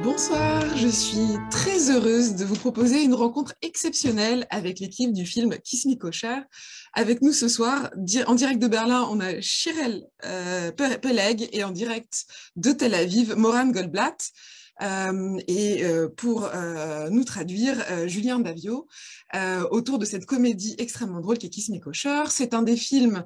Bonsoir, je suis très heureuse de vous proposer une rencontre exceptionnelle avec l'équipe du film KISS ME KOSHER. Avec nous ce soir, en direct de Berlin, on a Shirel Peleg et en direct de Tel Aviv, Moran Rosenblatt. Pour nous traduire, Julien Davio, autour de cette comédie extrêmement drôle qui est KISS ME KOSHER. C'est un des films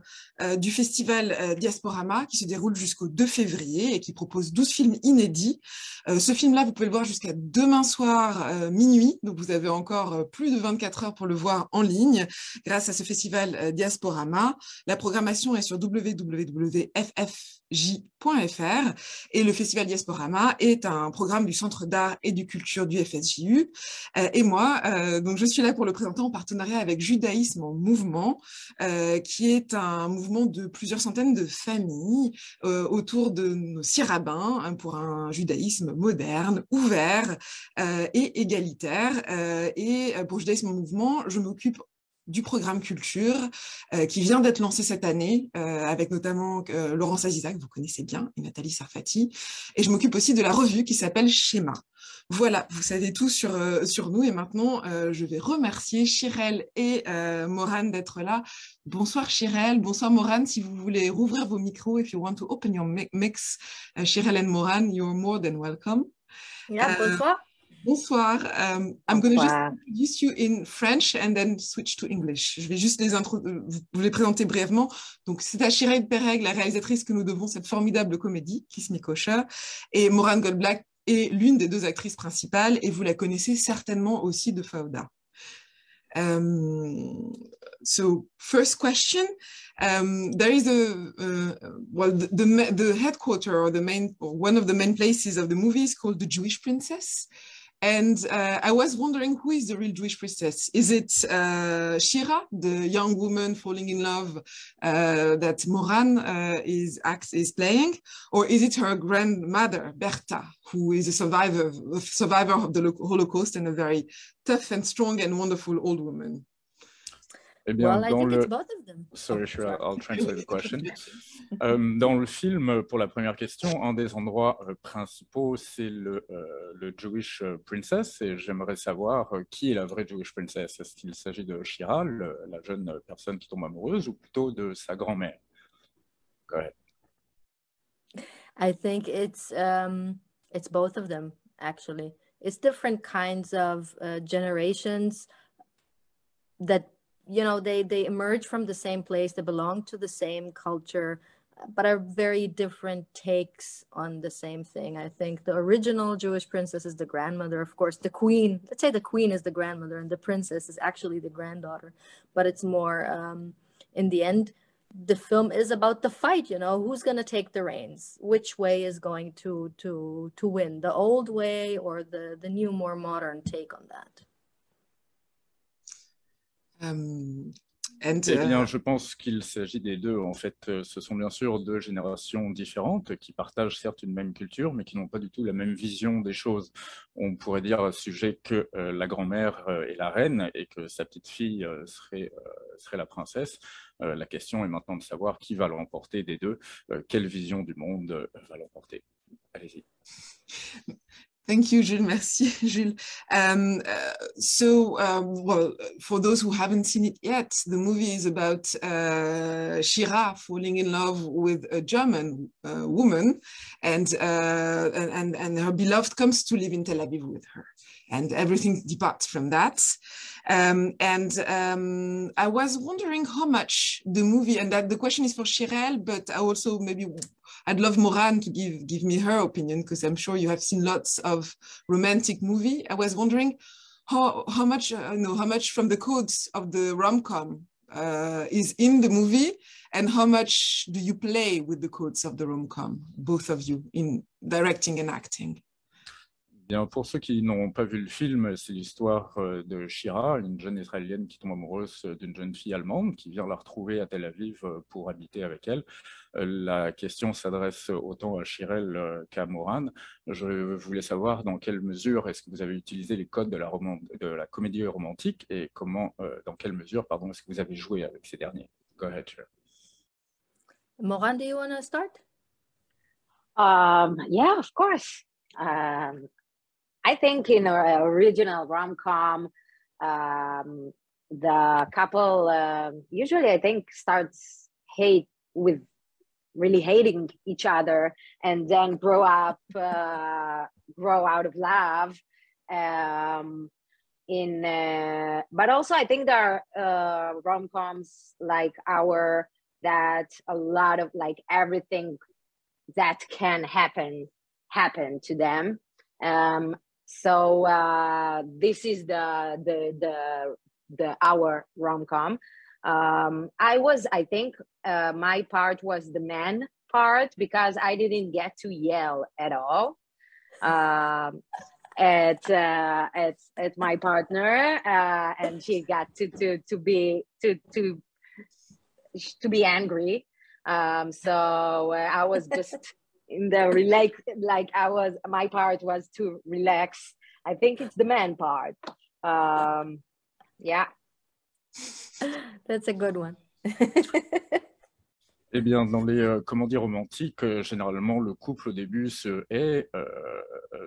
du festival Diasporama qui se déroule jusqu'au 2 février et qui propose 12 films inédits. Ce film-là, vous pouvez le voir jusqu'à demain soir minuit, donc vous avez encore plus de 24 heures pour le voir en ligne grâce à ce festival Diasporama. La programmation est sur www.ffj.fr et le festival Diasporama est un programme du Centre d'art et de culture du FSJU. Et moi, donc je suis là pour le présenter en partenariat avec Judaïsme en mouvement, qui est un mouvement de plusieurs centaines de familles autour de nos 6 rabbins pour un judaïsme moderne, ouvert et égalitaire. Et pour Judaïsme en mouvement, je m'occupe du programme culture qui vient d'être lancé cette année avec notamment Laurence Azizac, vous connaissez bien, et Nathalie Sarfati. Et je m'occupe aussi de la revue qui s'appelle Chema. Voilà, vous savez tout sur nous et maintenant je vais remercier Shirel et Moran d'être là. Bonsoir Shirel, bonsoir Moran, si vous voulez rouvrir vos micros, if you want to open your mix, Shirel and Moran, you're more than welcome. Yeah, bonsoir. Bonsoir. I'm going to just introduce you in French and then switch to English. Je vais juste vous les présenter brièvement. Donc, c'est à Shirel Peleg, la réalisatrice, que nous devons cette formidable comédie, KISS ME KOSHER, et Moran Rosenblatt est l'une des 2 actrices principales, et vous la connaissez certainement aussi de Fauda. So, first question. There is the headquarter or one of the main places of the movie is called the Jewish Princess. And I was wondering, who is the real Jewish princess? Is it Shira, the young woman falling in love that Moran is playing? Or is it her grandmother, Berta, who is a survivor of the Holocaust and a very tough and strong and wonderful old woman? Eh bien, well, I think it's both of them. Sorry, sure, I'll translate the question. Dans le film, pour la première question, un des endroits principaux, c'est le Jewish Princess, et j'aimerais savoir qui est la vraie Jewish Princess. Est-ce qu'il s'agit de Shira, la jeune personne qui tombe amoureuse, ou plutôt de sa grand-mère? Go ahead. I think it's both of them, actually. It's different kinds of generations that, you know, they emerge from the same place, they belong to the same culture, but are very different takes on the same thing. I think the original Jewish princess is the grandmother, of course. The queen, let's say the queen is the grandmother and the princess is actually the granddaughter, but it's more, in the end, the film is about the fight, you know, who's going to take the reins, which way is going to win, the old way or the new, more modern take on that. Eh bien, je pense qu'il s'agit des deux. En fait, ce sont bien sûr 2 générations différentes qui partagent certes une même culture, mais qui n'ont pas du tout la même vision des choses. On pourrait dire à ce sujet que la grand-mère est la reine et que sa petite-fille serait la princesse. La question est maintenant de savoir qui va l'emporter des deux, quelle vision du monde va l'emporter. Allez-y. Thank you, Jules. Merci, Jules. Well, for those who haven't seen it yet, the movie is about Shira falling in love with a German woman, and her beloved comes to live in Tel Aviv with her, and everything departs from that. I was wondering how much the movie, and that the question is for Shirel, but I also I'd love Moran to give me her opinion, because I'm sure you have seen lots of romantic movie. I was wondering how much from the codes of the rom-com is in the movie, and how much do you play with the codes of the rom-com, both of you, in directing and acting? Bien, pour ceux qui n'ont pas vu le film, c'est l'histoire de Shira, une jeune Israélienne qui tombe amoureuse d'une jeune fille allemande qui vient la retrouver à Tel Aviv pour habiter avec elle. La question s'adresse autant à Shirel qu'à Moran. Je voulais savoir dans quelle mesure est-ce que vous avez utilisé les codes de la comédie romantique et dans quelle mesure, est-ce que vous avez joué avec ces derniers. Go ahead, Shirel. Moran, do you want to start? Yeah, of course. I think in a original rom-com, the couple usually, I think, starts really hating each other, and then grow out of love. But also I think there are rom-coms like that a lot of like everything that can happen to them. So this is our rom-com. I think my part was the man part, because I didn't get to yell at all at my partner, and she got to be angry. So I was just in the relax, my part was to relax. I think it's the man part. Yeah. That's a good one. Eh bien, dans les comédies romantiques, généralement, le couple au début se hait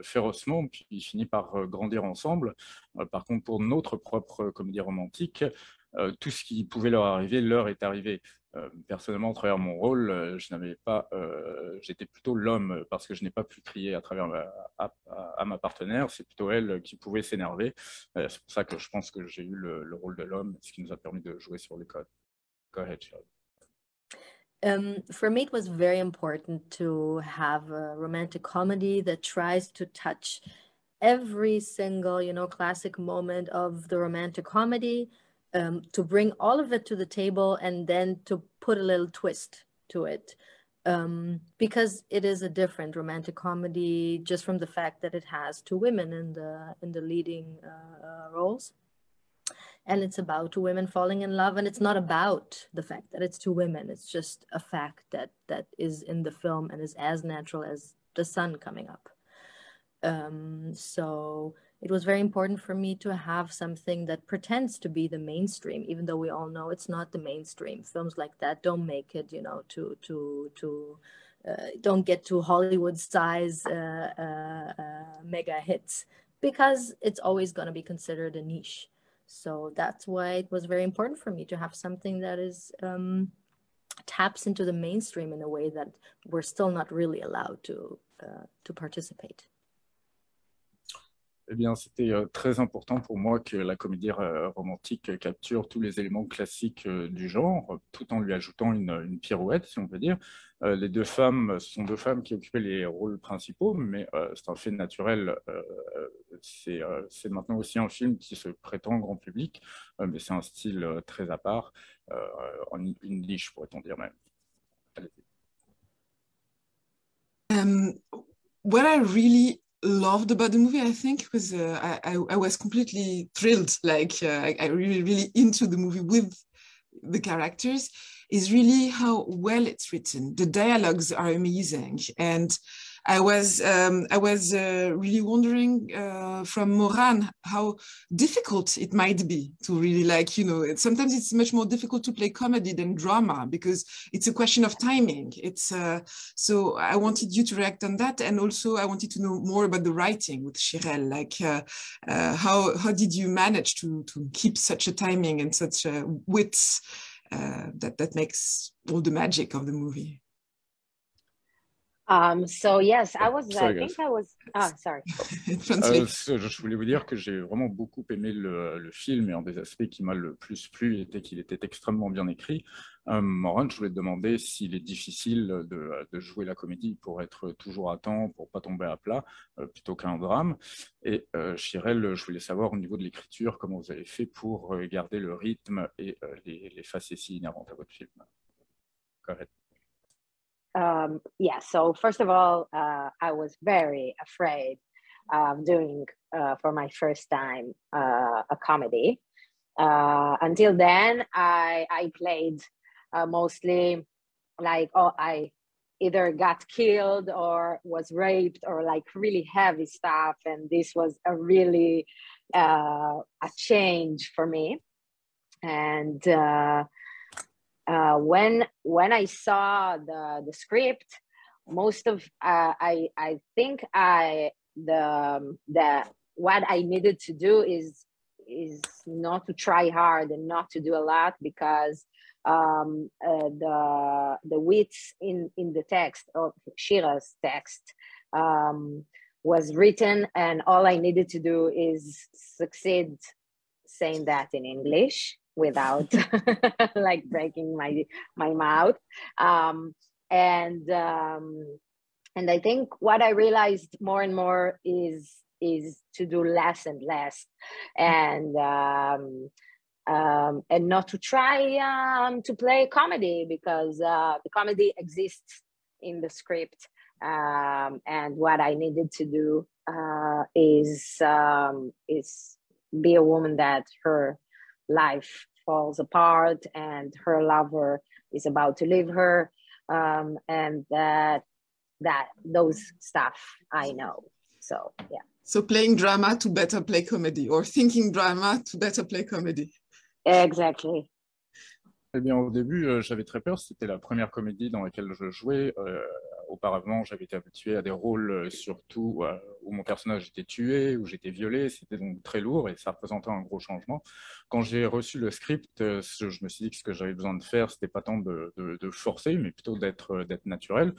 férocement, puis il finit par grandir ensemble. Par contre, pour notre propre comédie romantique, tout ce qui pouvait leur arriver, leur est arrivé. Personnellement, à travers mon rôle, j'étais plutôt l'homme, parce que je n'ai pas pu crier à ma partenaire. C'est plutôt elle qui pouvait s'énerver. C'est pour ça que je pense que j'ai eu le rôle de l'homme, ce qui nous a permis de jouer sur les codes. Go ahead, Shirel. For me, it was very important to have a romantic comedy that tries to touch every single, classic moment of the romantic comedy, to bring all of it to the table, and then to put a little twist to it. Because it is a different romantic comedy just from the fact that it has two women in the leading roles. And it's about two women falling in love, and it's not about the fact that it's two women. It's just a fact that is in the film and is as natural as the sun coming up. So it was very important for me to have something that pretends to be the mainstream, even though we all know it's not the mainstream. Films like that don't make it, don't get to Hollywood size mega hits, because it's always going to be considered a niche. So that's why it was very important for me to have something that is taps into the mainstream in a way that we're still not really allowed to participate. Eh bien, c'était très important pour moi que la comédie romantique capture tous les éléments classiques du genre, tout en lui ajoutant une pirouette, si on peut dire. Les deux femmes, ce sont deux femmes qui occupaient les rôles principaux, mais c'est un fait naturel. C'est maintenant aussi un film qui se prétend grand public, mais c'est un style très à part, une niche, pourrait-on dire même. What I really loved about the movie, I think, was I was completely thrilled. I really into the movie with the characters, is really how well it's written. The dialogues are amazing, and I was really wondering from Moran how difficult it might be to really sometimes it's much more difficult to play comedy than drama, because it's a question of timing. So I wanted you to react on that, and also I wanted to know more about the writing with Shirel. How did you manage to keep such a timing and such a wit that makes all the magic of the movie? So yes, I was. Sorry, I think I was. Sorry. Je voulais vous dire que j'ai vraiment beaucoup aimé le film, et un des aspects qui m'a le plus plu était qu'il était extrêmement bien écrit. Moran, je voulais te demander s'il est difficile de jouer la comédie pour être toujours à temps, pour pas tomber à plat, plutôt qu'un drame. Et Shirel, je voulais savoir au niveau de l'écriture, comment vous avez fait pour garder le rythme et les facéties inhérentes à votre film. Go ahead. Yeah, so first of all, I was very afraid of doing for my first time a comedy. Until then, I played mostly I either got killed or was raped, or really heavy stuff, and this was a really a change for me. And when I saw the script, most of I think I what I needed to do is not to try hard and not to do a lot, because the wits in the text of Shira's text was written, and all I needed to do is succeed saying that in English without like breaking my mouth. And I think what I realized more and more is to do less and less, and not to try to play comedy, because the comedy exists in the script, and what I needed to do is be a woman that her life falls apart and her lover is about to leave her, and that those stuff I know. So yeah. So playing drama to better play comedy, or thinking drama to better play comedy. Exactly. Eh bien, au début, j'avais très peur. C'était la première comédie dans laquelle je jouais. Auparavant, j'avais été habitué à des rôles surtout où mon personnage était tué, où j'étais violé. C'était donc très lourd et ça représentait un gros changement. Quand j'ai reçu le script, je me suis dit que ce que j'avais besoin de faire, c'était pas tant de forcer, mais plutôt d'être naturel.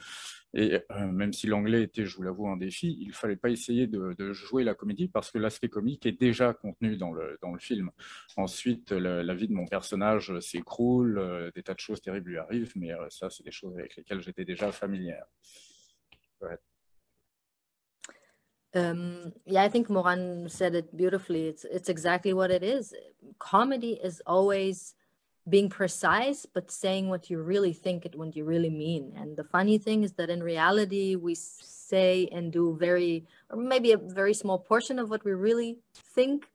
Et même si l'anglais était, je vous l'avoue, un défi, il ne fallait pas essayer de jouer la comédie parce que l'aspect comique est déjà contenu dans le film. Ensuite, la vie de mon personnage s'écroule, des tas de choses terribles lui arrivent, mais ça, c'est des choses avec lesquelles j'étais déjà familière. Ouais. Yeah, I think Moran said it beautifully. It's exactly what it is. Comedy is always being precise, but saying what you really think it, what you really mean. And the funny thing is that in reality, we say and do or maybe a very small portion of what we really think.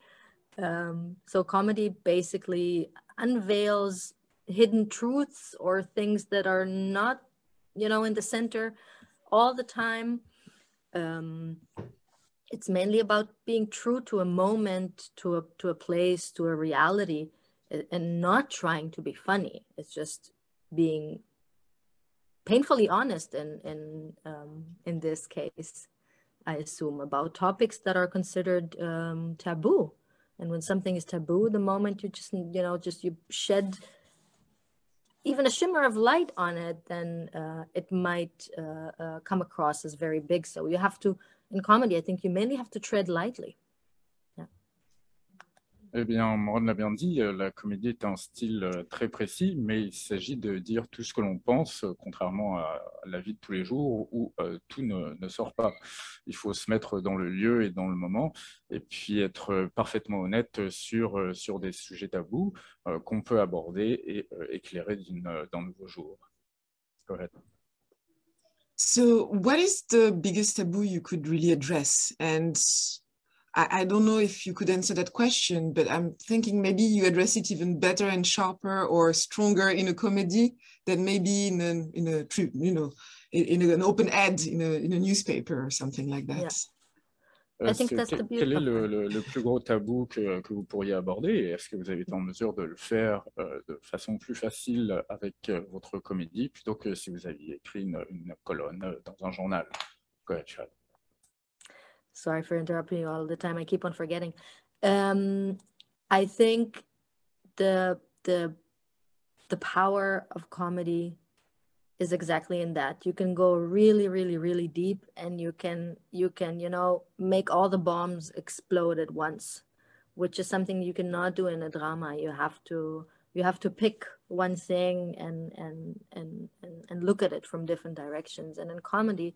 So comedy basically unveils hidden truths or things that are not, in the center all the time. It's mainly about being true to a moment, to a place, to a reality, and not trying to be funny. It's just being painfully honest in this case, I assume, about topics that are considered taboo. And when something is taboo, the moment you just you shed even a shimmer of light on it, then it might come across as very big. So you have to, in comedy, I think you mainly have to tread lightly. Eh bien, Moran l'a bien dit, la comédie est un style très précis, mais il s'agit de dire tout ce que l'on pense, contrairement à la vie de tous les jours où tout ne sort pas. Il faut se mettre dans le lieu et dans le moment, et puis être parfaitement honnête sur des sujets tabous qu'on peut aborder et éclairer d'un nouveau jour. Go ahead. So what is the biggest taboo you could really address? And I don't know if you could answer that question, but I'm thinking maybe you address it even better and sharper or stronger in a comedy than maybe in an open ad in a newspaper or something like that. Yeah. I think that's the beauty. Quel est le plus gros tabou que vous pourriez aborder, et est-ce que vous avez été en mesure de le faire de façon plus facile avec votre comédie plutôt que si vous aviez écrit une colonne dans un journal? Go ahead, Shirel. Sorry for interrupting you all the time. I keep on forgetting. I think the power of comedy is exactly in that. You can go really, really, really deep, and you can make all the bombs explode at once, which is something you cannot do in a drama. You have to pick one thing and look at it from different directions. And in comedy,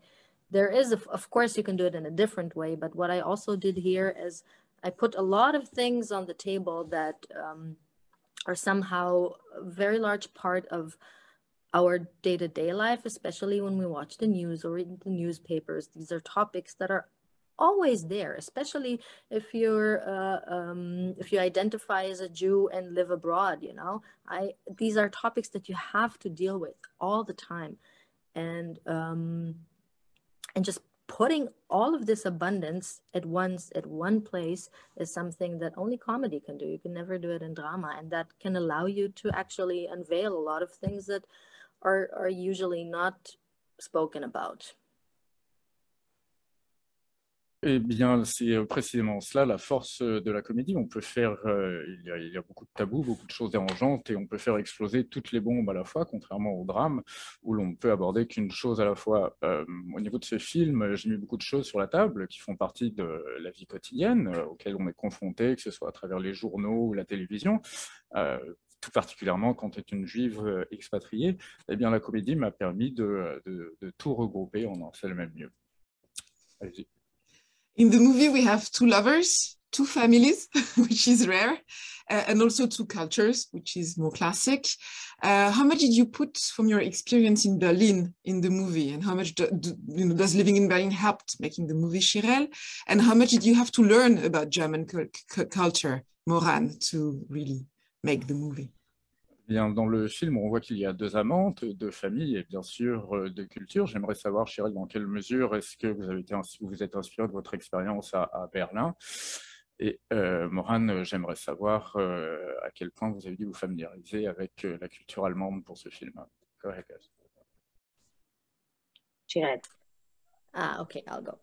there is, of course, you can do it in a different way. But what I also did here is I put a lot of things on the table that are somehow a very large part of our day-to-day life, especially when we watch the news or read the newspapers. These are topics that are always there, especially if you identify as a Jew and live abroad. These are topics that you have to deal with all the time, and just putting all of this abundance at once at one place is something that only comedy can do. You can never do it in drama, and that can allow you to actually unveil a lot of things that are usually not spoken about. Eh bien, c'est précisément cela, la force de la comédie. On peut faire, il y a beaucoup de tabous, beaucoup de choses dérangeantes, et on peut faire exploser toutes les bombes à la fois, contrairement au drame, où l'on peut aborder qu'une chose à la fois. Au niveau de ce film, j'ai mis beaucoup de choses sur la table qui font partie de la vie quotidienne, auxquelles on est confronté, que ce soit à travers les journaux ou la télévision. Tout particulièrement quand tu es une juive expatriée, eh bien, la comédie m'a permis de tout regrouper en un seul même lieu. Allez-y. In the movie, we have two lovers, two families, which is rare, and also two cultures, which is more classic. How much did you put from your experience in Berlin in the movie, and how much does living in Berlin help making the movie, Shirel? And how much did you have to learn about German culture, Moran, to really make the movie? Bien, dans le film, on voit qu'il y a deux amantes, deux familles et bien sûr deux cultures. J'aimerais savoir, Shirel, dans quelle mesure est-ce que vous vous êtes inspiré de votre expérience à Berlin? Et Moran, j'aimerais savoir à quel point vous avez dû vous familiariser avec la culture allemande pour ce film. Go ahead, guys. Shirel. Okay, I'll go.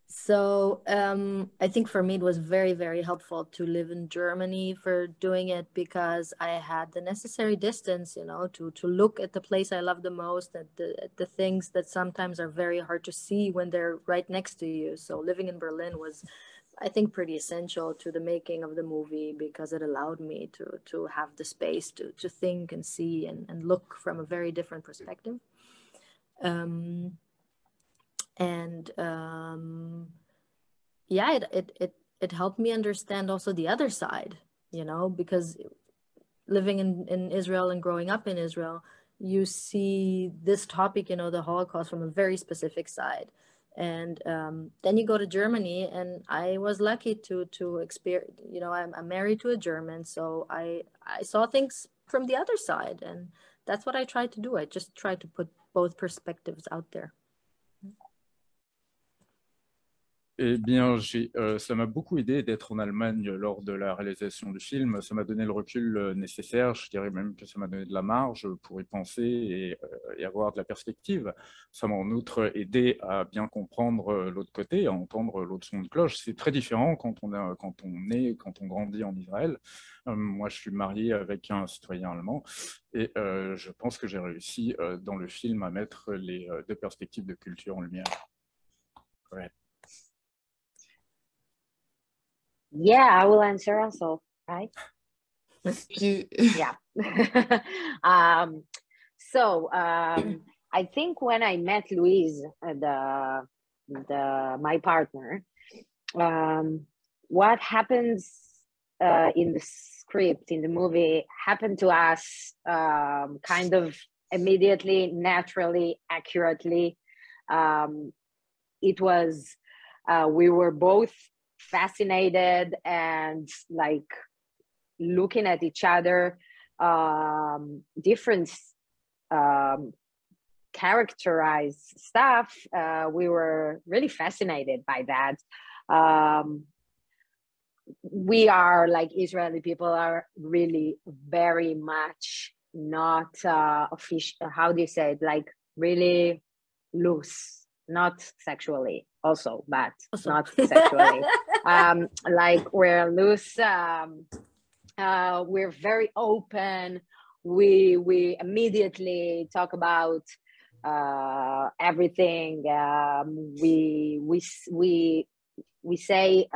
So I think for me it was very, very helpful to live in Germany for doing it, because I had the necessary distance, you know, to look at the place I love the most, at the things that sometimes are very hard to see when they're right next to you. So living in Berlin was, I think, pretty essential to the making of the movie, because it allowed me to have the space to think and see and look from a very different perspective. Yeah, it helped me understand also the other side, you know, because living in Israel and growing up in Israel, you see this topic, you know, the Holocaust, from a very specific side. And then you go to Germany, and I was lucky to experience, you know, I'm married to a German, so I saw things from the other side, and that's what I tried to do. I just tried to put both perspectives out there. Eh bien, ça m'a beaucoup aidé d'être en Allemagne lors de la réalisation du film. Ça m'a donné le recul nécessaire. Je dirais même que ça m'a donné de la marge pour y penser et avoir de la perspective. Ça m'a en outre aidé à bien comprendre l'autre côté, à entendre l'autre son de cloche. C'est très différent quand on grandit en Israël. Moi, je suis marié avec un citoyen allemand et je pense que j'ai réussi dans le film à mettre les deux perspectives de culture en lumière. Ouais. Yeah, I will answer also, right? Yeah. I think when I met Louise, my partner, what happens in the script, in the movie, happened to us kind of immediately, naturally, accurately. It was, we were both fascinated and like looking at each other, different characterized stuff. We were really fascinated by that. We are, like, Israeli people are really very much not official, how do you say it, like really loose. Not sexually also, but not sexually. Like, we're loose, we're very open. We immediately talk about everything. We say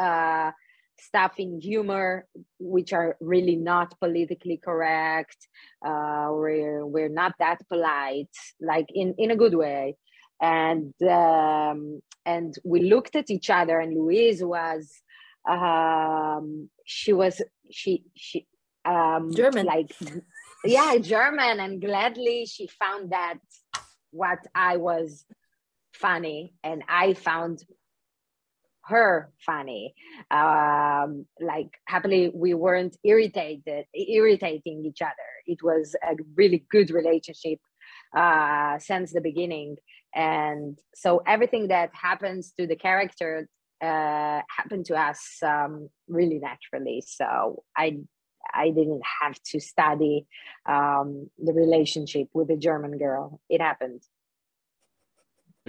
stuff in humor which are really not politically correct. We're not that polite, like in a good way. And we looked at each other, and Louise was she German, like, yeah, German, and gladly she found that what I was funny and I found her funny. Like, happily we weren't irritating each other. It was a really good relationship since the beginning. And so everything that happens to the character happened to us really naturally. So I didn't have to study the relationship with the German girl. It happened.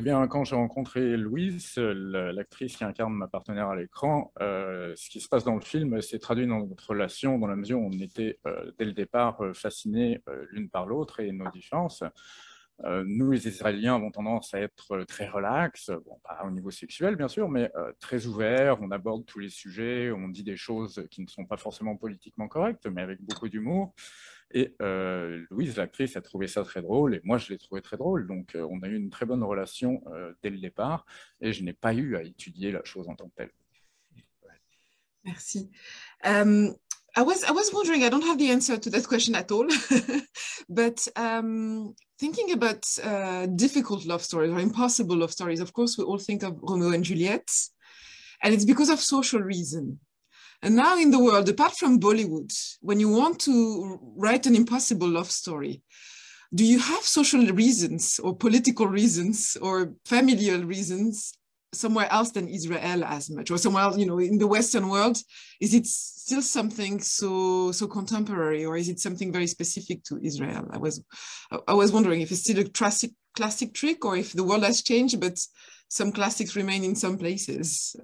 Eh bien, quand j'ai rencontré Louise, l'actrice qui incarne ma partenaire à l'écran, ce qui se passe dans le film s'est traduit dans notre relation, dans la mesure où on était dès le départ fascinés l'une par l'autre et nos différences. Nous, les Israéliens, avons tendance à être très relax, bon, pas au niveau sexuel bien sûr, mais très ouverts, on aborde tous les sujets, on dit des choses qui ne sont pas forcément politiquement correctes, mais avec beaucoup d'humour. Et Louise, l'actrice, a trouvé ça très drôle, et moi, je l'ai trouvé très drôle. Donc, on a eu une très bonne relation dès le départ, et je n'ai pas eu à étudier la chose en tant que telle. Merci. I was wondering, I don't have the answer to that question at all, but thinking about difficult love stories or impossible love stories, of course, we all think of Romeo and Juliet, and it's because of social reason. And now in the world, apart from Bollywood, when you want to write an impossible love story, do you have social reasons or political reasons or familial reasons somewhere else than Israel as much, or somewhere else, you know, in the Western world? Is it still something so contemporary, or is it something very specific to Israel? I was wondering if it's still a classic trick, or if the world has changed, but some classics remain in some places.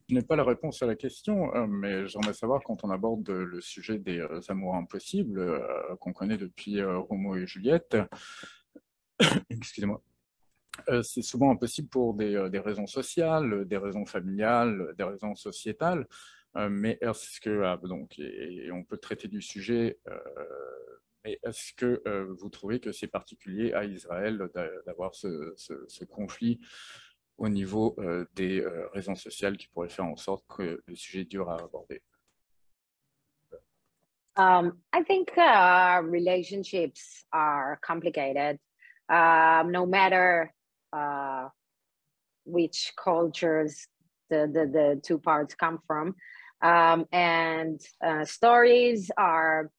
Je n'ai pas la réponse à la question, mais j'aimerais savoir, quand on aborde le sujet des amours impossibles qu'on connaît depuis Roméo et Juliette, excusez-moi, c'est souvent impossible pour des raisons sociales, des raisons familiales, des raisons sociétales, mais est-ce que, donc, et on peut traiter du sujet, mais est-ce que vous trouvez que c'est particulier à Israël d'avoir ce conflit au niveau des raisons sociales qui pourraient faire en sorte que le sujet est dur à aborder? I think relationships are complicated, no matter which cultures the two parts come from. And stories are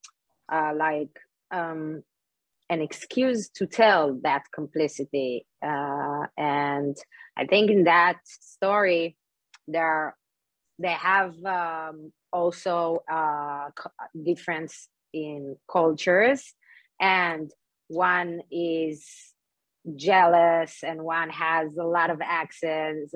like an excuse to tell that complicity. And I think in that story, they have also difference in cultures, and one is jealous and one has a lot of exes,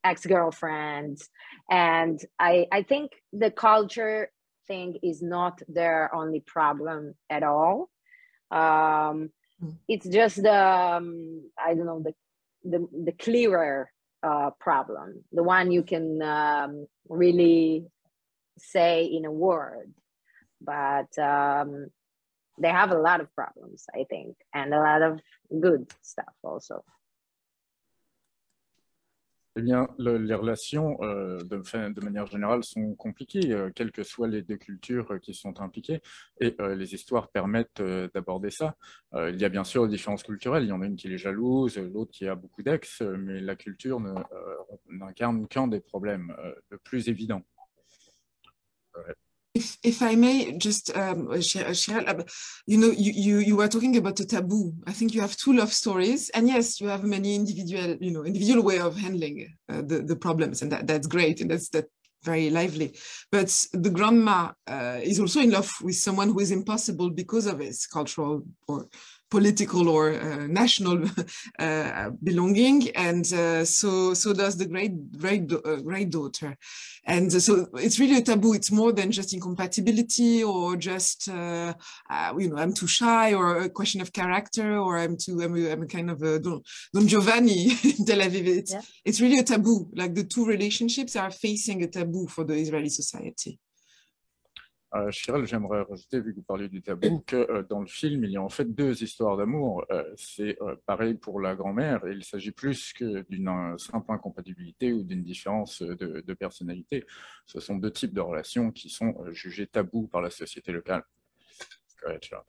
ex-girlfriends. And I think the culture thing is not their only problem at all. It's just I don't know, the clearer problem, the one you can really say in a word, but they have a lot of problems, I think, and a lot of good stuff also. Eh bien, les relations, de manière générale, sont compliquées, quelles que soient les deux cultures qui sont impliquées, et les histoires permettent d'aborder ça. Il y a bien sûr des différences culturelles, il y en a une qui est jalouse, l'autre qui a beaucoup d'ex, mais la culture n'incarne qu'un des problèmes le plus évident. If I may, just Shirel, you know, you were talking about a taboo. I think you have two love stories, and yes, you have many individual way of handling the problems, and that's great, and that's very lively. But the grandma is also in love with someone who is impossible because of his cultural or political or national belonging, and so does the great daughter. And so it's really a taboo. It's more than just incompatibility or just I'm too shy, or a question of character, or I'm a kind of a Don Giovanni in Tel Aviv. It's really a taboo. Like the two relationships are facing a taboo for the Israeli society. Shirel, j'aimerais rajouter, vu que vous parliez du tabou, que dans le film, il y a en fait deux histoires d'amour. C'est pareil pour la grand-mère, et il s'agit plus que d'une simple incompatibilité ou d'une différence de personnalité. Ce sont deux types de relations qui sont jugées tabous par la société locale. Go ahead, Shirel.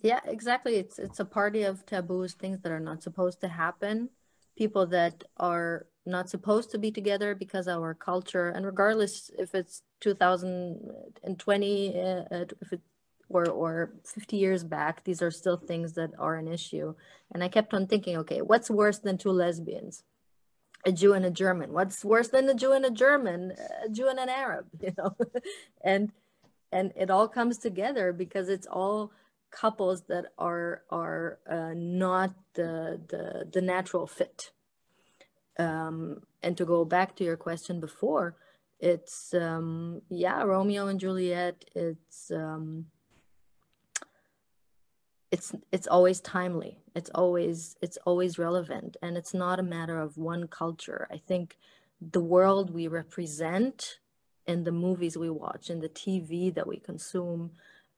Yeah, exactly. It's a party of taboos, things that are not supposed to happen, people that are not supposed to be together because of our culture, and regardless if it's 2020 or 50 years back, these are still things that are an issue. And I kept on thinking, okay, what's worse than two lesbians? A Jew and a German. What's worse than a Jew and a German? A Jew and an Arab, you know? and it all comes together because it's all couples that are not the natural fit. And to go back to your question before, it's Romeo and Juliet. It's always timely. It's always relevant, and it's not a matter of one culture. I think the world we represent in the movies we watch, in the TV that we consume,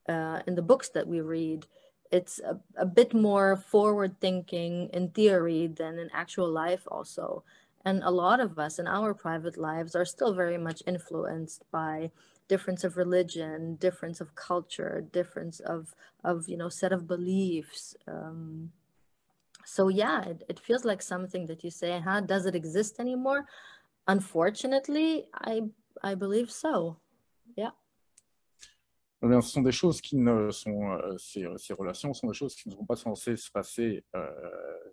in the books that we read, it's a bit more forward thinking in theory than in actual life also. And a lot of us in our private lives are still very much influenced by difference of religion, difference of culture, difference of set of beliefs. So yeah, it feels like something that you say, does it exist anymore? Unfortunately, I believe so. Yeah. Eh bien, ce sont des choses qui ne sont, ces relations sont des choses qui ne sont pas censées se passer.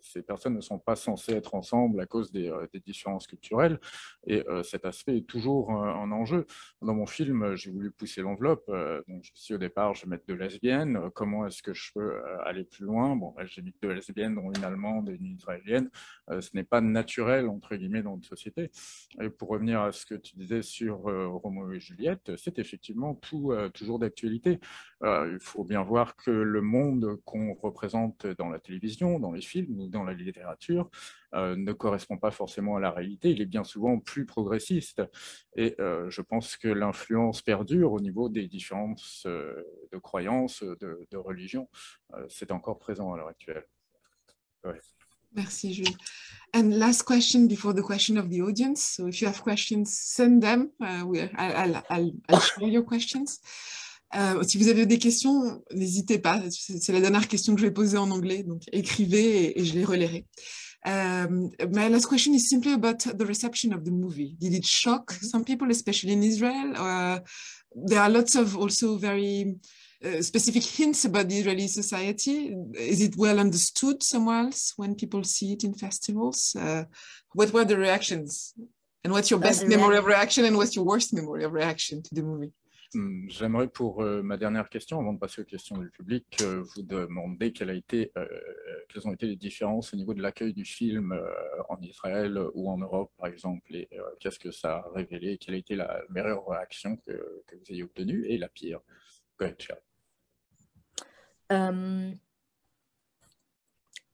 Ces personnes ne sont pas censées être ensemble à cause des différences culturelles. Et cet aspect est toujours un enjeu. Dans mon film, j'ai voulu pousser l'enveloppe. Donc, je me suis dit, au départ, je vais mettre 2 lesbiennes. Comment est-ce que je peux aller plus loin? Bon, j'ai mis 2 lesbiennes, dont une allemande et une israélienne. Ce n'est pas naturel, entre guillemets, dans notre société. Et pour revenir à ce que tu disais sur Roméo et Juliette, c'est effectivement toujours d'actualité. Il faut bien voir que le monde qu'on représente dans la télévision, dans les films ou dans la littérature ne correspond pas forcément à la réalité. Il est bien souvent plus progressiste. Et je pense que l'influence perdure au niveau des différences de croyances, de religion. C'est encore présent à l'heure actuelle. Ouais. Merci, Jules. And last question before the question of the audience. So if you have questions, send them. I'll share your questions. Si vous avez des questions, n'hésitez pas. C'est la dernière question que je vais poser en anglais. Donc, écrivez et je les relayerai. My last question is simply about the reception of the movie. Did it shock some people, especially in Israel? There are lots of also very specific hints about the Israeli society. Is it well understood somewhere else when people see it in festivals? What were the reactions? And what's your best memory of reaction and what's your worst memory of reaction to the movie? J'aimerais pour ma dernière question, avant de passer aux questions du public, vous demander quelles ont été les différences au niveau de l'accueil du film en Israël ou en Europe, par exemple, et qu'est-ce que ça a révélé, quelle a été la meilleure réaction que vous ayez obtenue et la pire. Go ahead, Shirel.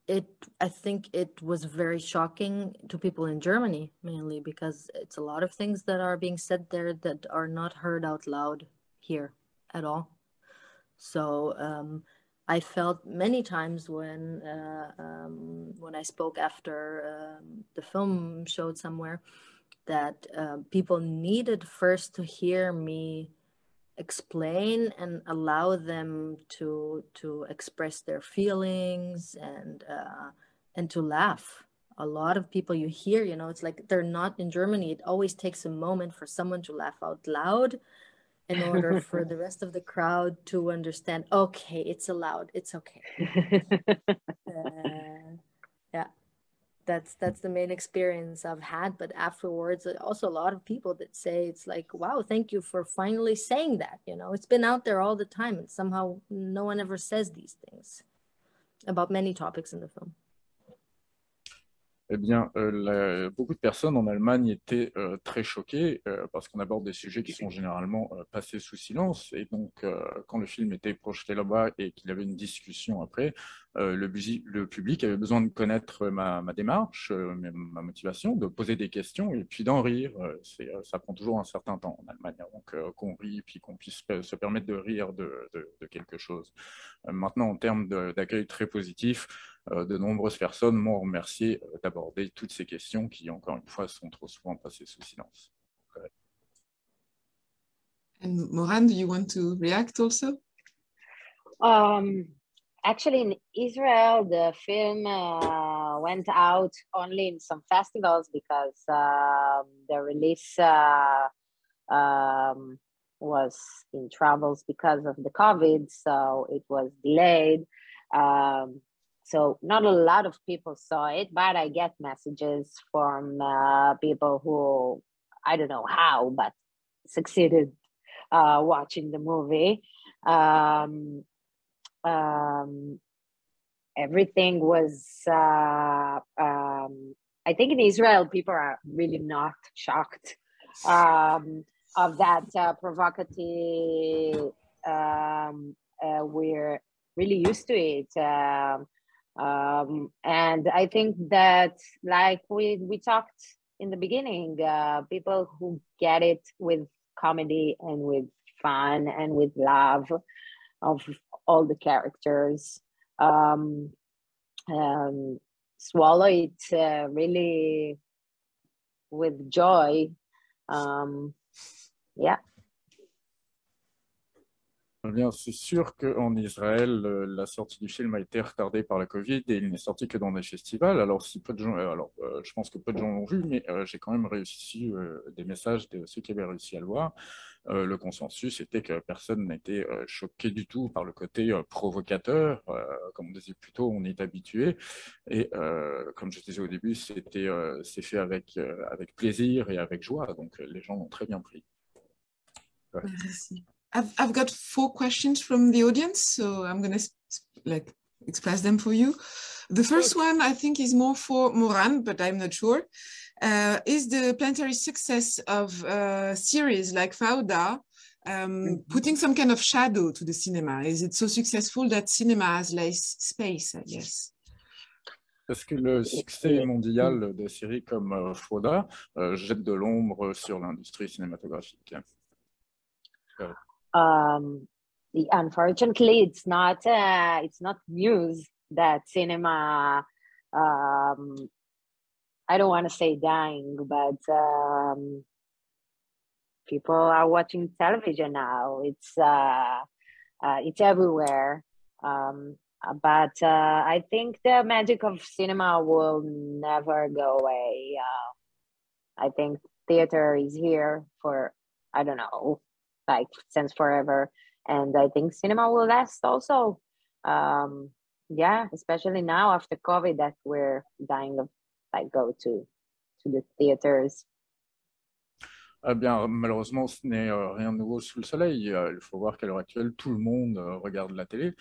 I think it was very shocking to people in Germany, mainly because it's a lot of things that are being said there that are not heard out loud here at all. So I felt many times when I spoke after the film showed somewhere that people needed first to hear me explain and allow them to express their feelings and to laugh. A lot of people you hear, it's like they're not in Germany. It always takes a moment for someone to laugh out loud in order for the rest of the crowd to understand, okay, it's allowed, it's okay. Yeah. That's the main experience I've had. But afterwards, also a lot of people that say it's like, wow, thank you for finally saying that. It's been out there all the time, and somehow no one ever says these things about many topics in the film. Eh bien, beaucoup de personnes en Allemagne étaient très choquées parce qu'on aborde des sujets qui sont généralement passés sous silence. Et donc, quand le film était projeté là-bas et qu'il y avait une discussion après, le public avait besoin de connaître ma démarche, ma motivation, de poser des questions et puis d'en rire. Ça prend toujours un certain temps en Allemagne avant qu'on rie puis qu'on puisse se permettre de rire de quelque chose. Maintenant, en termes d'accueil très positif, de nombreuses personnes m'ont remercié d'aborder toutes ces questions qui, encore une fois, sont trop souvent passées sous silence. Ouais. And Moran, do you want to react also? Actually, in Israel, the film went out only in some festivals because the release was in troubles because of the COVID, so it was delayed. So not a lot of people saw it, but I get messages from people who, I don't know how, but succeeded watching the movie. everything was, I think in Israel, people are really not shocked of that provocative. We're really used to it. And I think that, like we talked in the beginning, people who get it with comedy and with fun and with love of all the characters, swallow it really with joy. Yeah. Bien, c'est sûr qu'en Israël, la sortie du film a été retardée par la Covid et il n'est sorti que dans des festivals. Alors, si peu de gens, je pense que peu de gens l'ont vu, mais j'ai quand même réussi des messages de ceux qui avaient réussi à le voir. Le consensus était que personne n'était choqué du tout par le côté provocateur. Comme on disait plus tôt, on est habitué. Et comme je disais au début, c'est fait avec plaisir et avec joie. Donc, les gens l'ont très bien pris. Ouais. Merci. I've got 4 questions from the audience, so I'm going to express them for you. The first one, I think, is more for Moran, but I'm not sure. Is the planetary success of series like Fauda putting some kind of shadow to the cinema? Is it so successful that cinema has less space, I guess? Est-ce que le succès mondial de séries comme Fauda jette de l'ombre sur l'industrie cinématographique? Unfortunately, it's not news that cinema, I don't want to say dying, but people are watching television now. It's everywhere. But I think the magic of cinema will never go away. I think theater is here for, I don't know, like since forever, and I think cinema will last also. Yeah, especially now after COVID, that we're dying of like go to the theaters. Eh bien, malheureusement, ce n'est rien de nouveau sous le soleil. Il faut voir qu'à l'heure actuelle, tout le monde regarde la télé.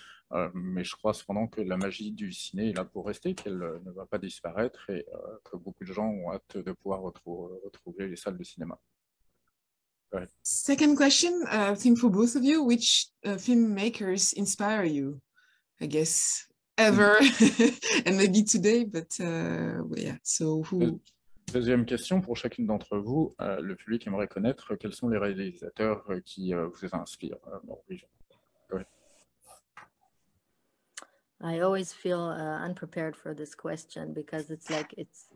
Mais je crois cependant que la magie du ciné est là pour rester, qu'elle ne va pas disparaître et que beaucoup de gens ont hâte de pouvoir retrouver les salles de cinéma. Ouais. Second question, I think for both of you, which filmmakers inspire you, I guess, ever, and maybe today, but yeah, so who... Deuxième question pour chacune d'entre vous, le public aimerait connaître quels sont les réalisateurs qui vous inspirent. Ouais. I always feel unprepared for this question because it's like it's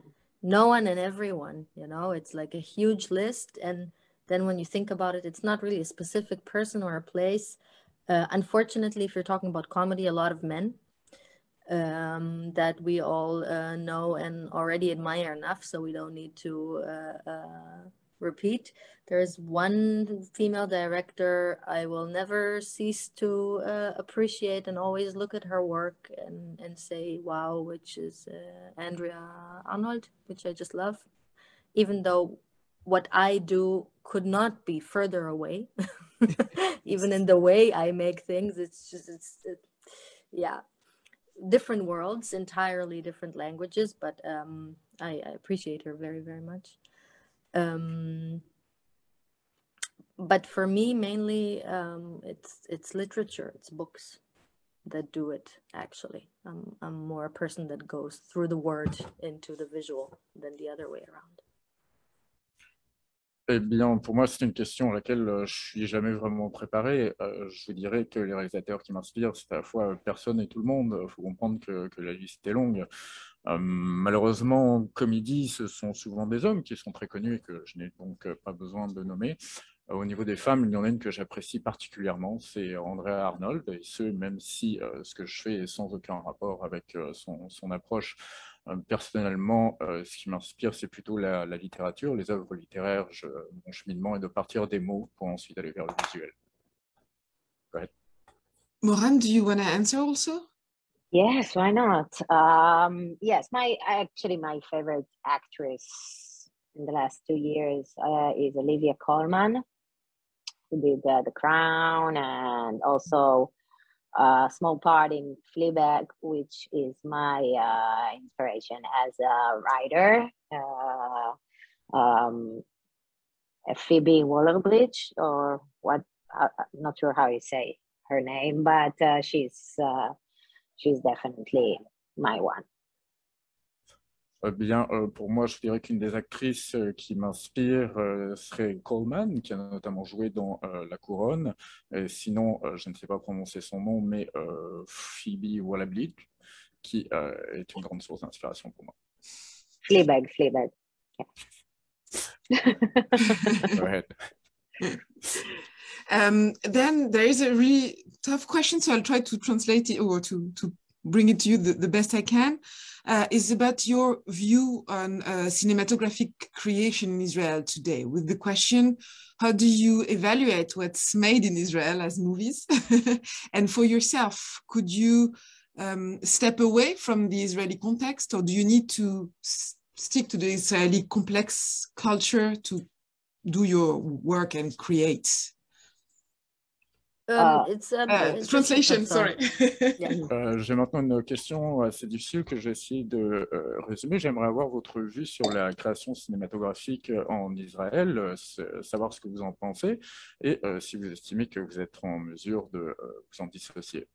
no one and everyone, you know, it's like a huge list, and then when you think about it, it's not really a specific person or a place. Unfortunately, if you're talking about comedy, a lot of men that we all know and already admire enough, so we don't need to repeat. There's one female director I will never cease to appreciate and always look at her work and say wow, which is Andrea Arnold, which I just love, even though what I do could not be further away. Even in the way I make things, it's yeah, different worlds, entirely different languages, but I appreciate her very, very much. But for me, mainly, it's literature, it's books that do it, actually. I'm more a person that goes through the word into the visual than the other way around. Eh bien, pour moi, c'est une question à laquelle je ne suis jamais vraiment préparé. Je vous dirais que les réalisateurs qui m'inspirent, c'est à la fois personne et tout le monde. Il faut comprendre que la liste est longue. Malheureusement, en comédie, ce sont souvent des hommes qui sont très connus et que je n'ai donc pas besoin de nommer. Au niveau des femmes, il y en a une que j'apprécie particulièrement, c'est Andrea Arnold, et ce, même si ce que je fais est sans aucun rapport avec son approche. Personnellement, ce qui m'inspire, c'est plutôt la littérature, les œuvres littéraires. Mon cheminement est de partir des mots pour ensuite aller vers le visuel. Go ahead. Moran, do you want to answer also? Yes, why not? Yes, my favorite actress in the last 2 years is Olivia Colman, who did The Crown and also a small part in Fleabag, which is my inspiration as a writer. Phoebe Waller-Bridge, or what? I'm not sure how you say her name, but she's definitely my one. Bien, pour moi, je dirais qu'une des actrices qui m'inspire serait Coleman, qui a notamment joué dans La Couronne. Et sinon, je ne sais pas prononcer son nom, mais Phoebe Waller-Bridge, qui est une grande source d'inspiration pour moi. Fleabag. Yeah. Go ahead. Then there is a really tough question, so I'll try to translate it or to bring it to you the best I can. Is about your view on cinematographic creation in Israel today, with the question, how do you evaluate what's made in Israel as movies? And for yourself, could you step away from the Israeli context, or do you need to stick to the Israeli complex culture to do your work and create? It's translation, sorry. J'ai maintenant une question assez difficile que j'ai essayé de résumer. J'aimerais avoir votre vue sur la création cinématographique en Israël, savoir ce que vous en pensez et si vous estimez que vous êtes en mesure de vous en dissocier.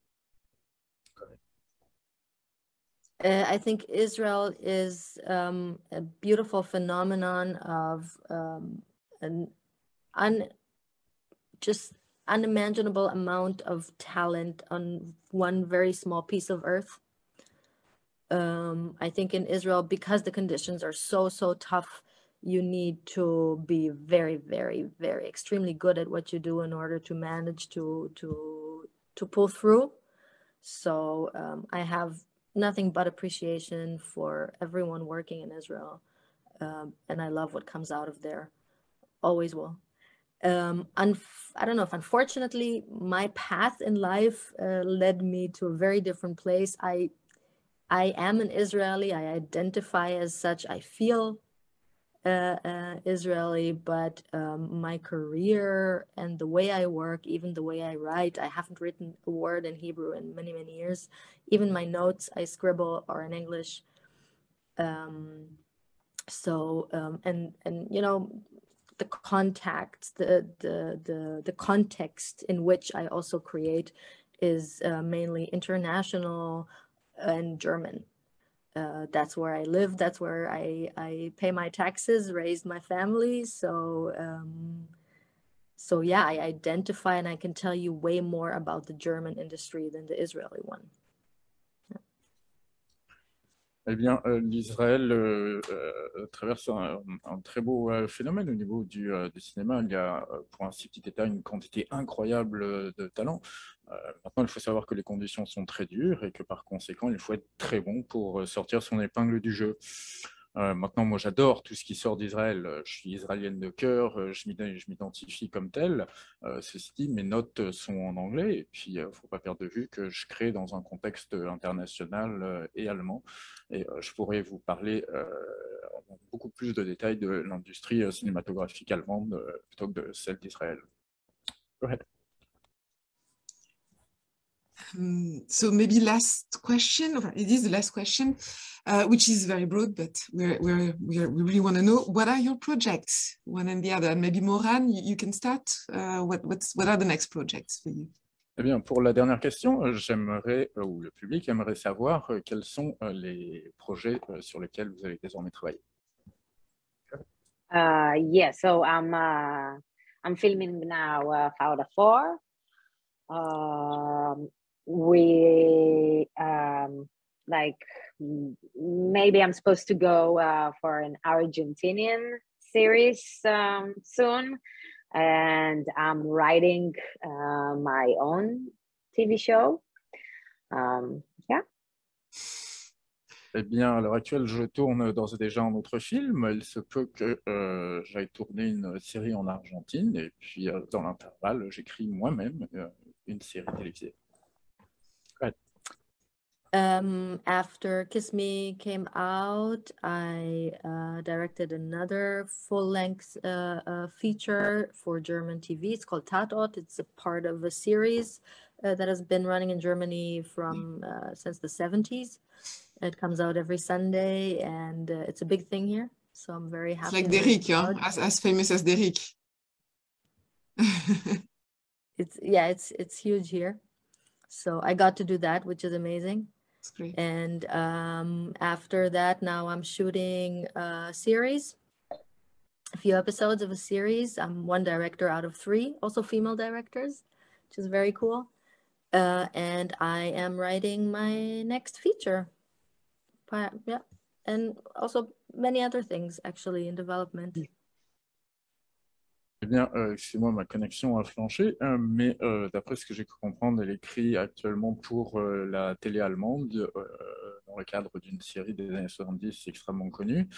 I think Israel is a beautiful phenomenon of just unimaginable amount of talent on one very small piece of earth. I think in Israel, because the conditions are so tough, you need to be very, very, very extremely good at what you do in order to manage to pull through. So I have nothing but appreciation for everyone working in Israel, and I love what comes out of there. Always will. I don't know if unfortunately my path in life led me to a very different place. I am an Israeli. I identify as such. I feel Israeli, but my career and the way I work, even the way I write, I haven't written a word in Hebrew in many, many years. Even my notes I scribble are in English. And you know, the contacts, the context in which I also create is mainly international and German. That's where I live. That's where I pay my taxes, raised my family. So yeah, I identify and I can tell you way more about the German industry than the Israeli one. Eh bien, l'Israël traverse un très beau phénomène au niveau du cinéma. Il y a, pour un si petit État, une quantité incroyable de talents. Maintenant, il faut savoir que les conditions sont très dures et que par conséquent, il faut être très bon pour sortir son épingle du jeu. Maintenant, moi, j'adore tout ce qui sort d'Israël. Je suis israélienne de cœur, je m'identifie comme telle. Ceci dit, mes notes sont en anglais. Et puis, il ne faut pas perdre de vue que je crée dans un contexte international et allemand. Et je pourrais vous parler en beaucoup plus de détails de l'industrie cinématographique allemande plutôt que de celle d'Israël. Go ahead. So maybe last question, it is the last question, which is very broad, but we really want to know, what are your projects, one and the other? And maybe Moran, you can start. What are the next projects for you? Eh bien, pour la dernière question, j'aimerais, ou le public aimerait savoir quels sont les projets sur lesquels vous allez désormais travailler. Yeah, so I'm filming now Fauda 4. We like maybe I'm supposed to go for an Argentinian series soon, and I'm writing my own TV show. Yeah. Eh bien, à l'heure actuelle, je tourne d'ores et déjà un autre film. Il se peut que j'aille tourner une série en Argentine et puis dans l'intervalle, j'écris moi-même une série télévisée. Right. After Kiss Me came out, I directed another full-length feature for German TV. It's called Tatort. It's a part of a series that has been running in Germany from since the 70s. It comes out every Sunday, and it's a big thing here. So I'm very happy. It's like Derrick, huh? As famous as Derrick. It's huge here. So I got to do that, which is amazing. That's great. And after that, now I'm shooting a series, a few episodes of a series. I'm one director out of 3, also female directors, which is very cool. And I am writing my next feature. Yeah, and also many other things actually in development. Eh bien, excusez-moi, ma connexion a flanché, mais d'après ce que j'ai pu comprendre, elle écrit actuellement pour la télé allemande dans le cadre d'une série des années 70 extrêmement connue.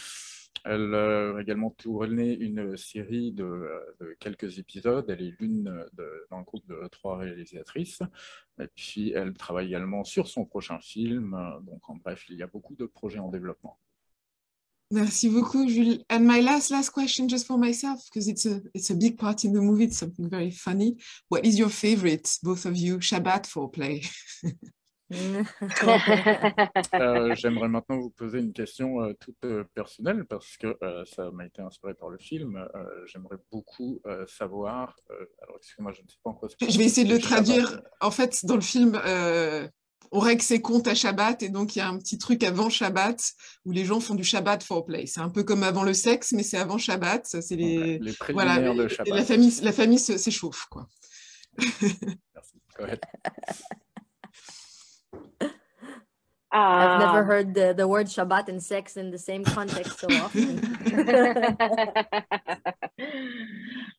Elle a également tourné une série de quelques épisodes. Elle est l'une dans le groupe de 3 réalisatrices. Et puis, elle travaille également sur son prochain film. Donc, en bref, il y a beaucoup de projets en développement. Merci beaucoup, Jules. And my last question, just for myself, because it's a big part in the movie. It's something very funny. What is your favorite, both of you, Shabbat foreplay? J'aimerais maintenant vous poser une question toute personnelle parce que ça m'a été inspiré par le film. J'aimerais beaucoup savoir. Alors, excusez-moi, je ne sais pas en quoi. Je vais essayer de le traduire. En fait, dans le film, on règle ses comptes à Shabbat et donc il y a un petit truc avant Shabbat où les gens font du Shabbat foreplay. C'est un peu comme avant le sexe, mais c'est avant Shabbat. C'est les préliminaires de Shabbat. Et la famille s'échauffe, quoi. Merci. Go ahead. I've never heard the word Shabbat and sex in the same context so often.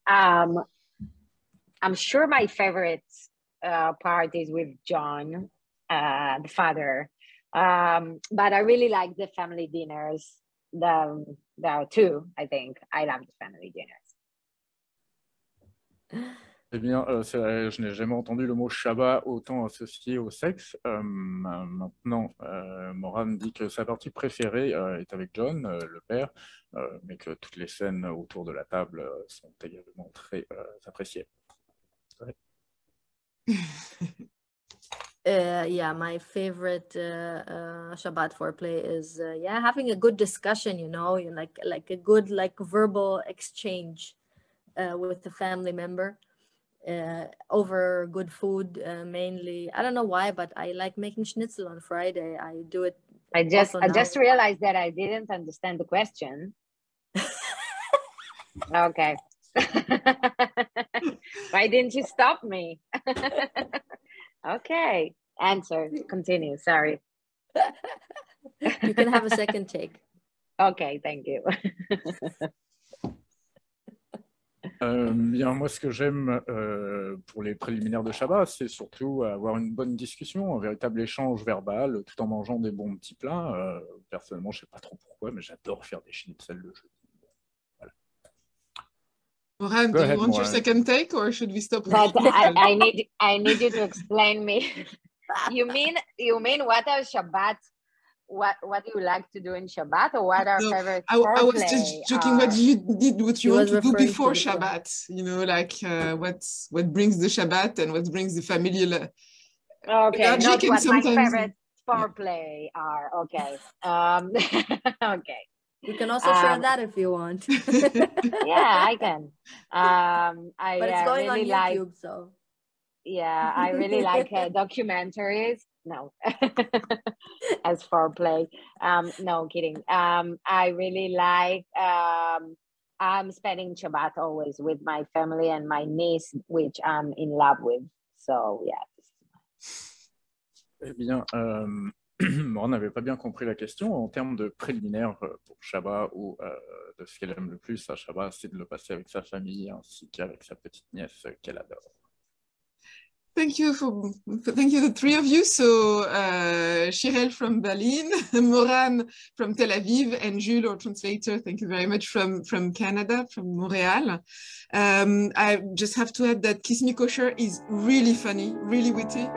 I'm sure my favorite part is with John, the father. But I really like the family dinners. There are 2, I think. I love the family dinners. Eh bien, je n'ai jamais entendu le mot Shabbat autant associé au sexe. Maintenant, Moran dit que sa partie préférée est avec John, le père, mais que toutes les scènes autour de la table sont également très appréciées. Ouais. Yeah, my favorite Shabbat foreplay is having a good discussion, you know, like a good verbal exchange with the family member. Over good food mainly. I don't know why, but I like making schnitzel on Friday. I do it. I just realized that I didn't understand the question. Okay. Why didn't you stop me? Okay. Answer. Continue. Sorry. You can have a second take. Okay. Thank you. Bien, moi, ce que j'aime pour les préliminaires de Shabbat, c'est surtout avoir une bonne discussion, un véritable échange verbal, tout en mangeant des bons petits plats. Personnellement, je ne sais pas trop pourquoi, mais j'adore faire des schnitzel le jeudi. Voilà. Moran, do you want your second take, or should we stop? But I need you to explain me. You mean what are Shabbat? What do you like to do in Shabbat, or what are favorite? I was just joking. What you want to do before Shabbat? You know, like what brings the Shabbat and what brings the family. Okay, not what my favorite foreplay are. Okay, okay. You can also share that if you want. Yeah, I can. But it's going really on YouTube, so. Yeah, I really like documentaries. No, as foreplay. No, kidding. I really like, I'm spending Shabbat always with my family and my niece, which I'm in love with. So, yeah. Eh bien, on n'avait pas bien compris la question. En termes de préliminaire pour Shabbat ou de ce qu'elle aime le plus à Shabbat, c'est de le passer avec sa famille ainsi qu'avec sa petite nièce qu'elle adore. Thank you, the 3 of you. So, Shirel from Berlin, Moran from Tel Aviv, and Jules, our translator, thank you very much, from Canada, from Montreal. I just have to add that Kiss Me Kosher is really funny, really witty.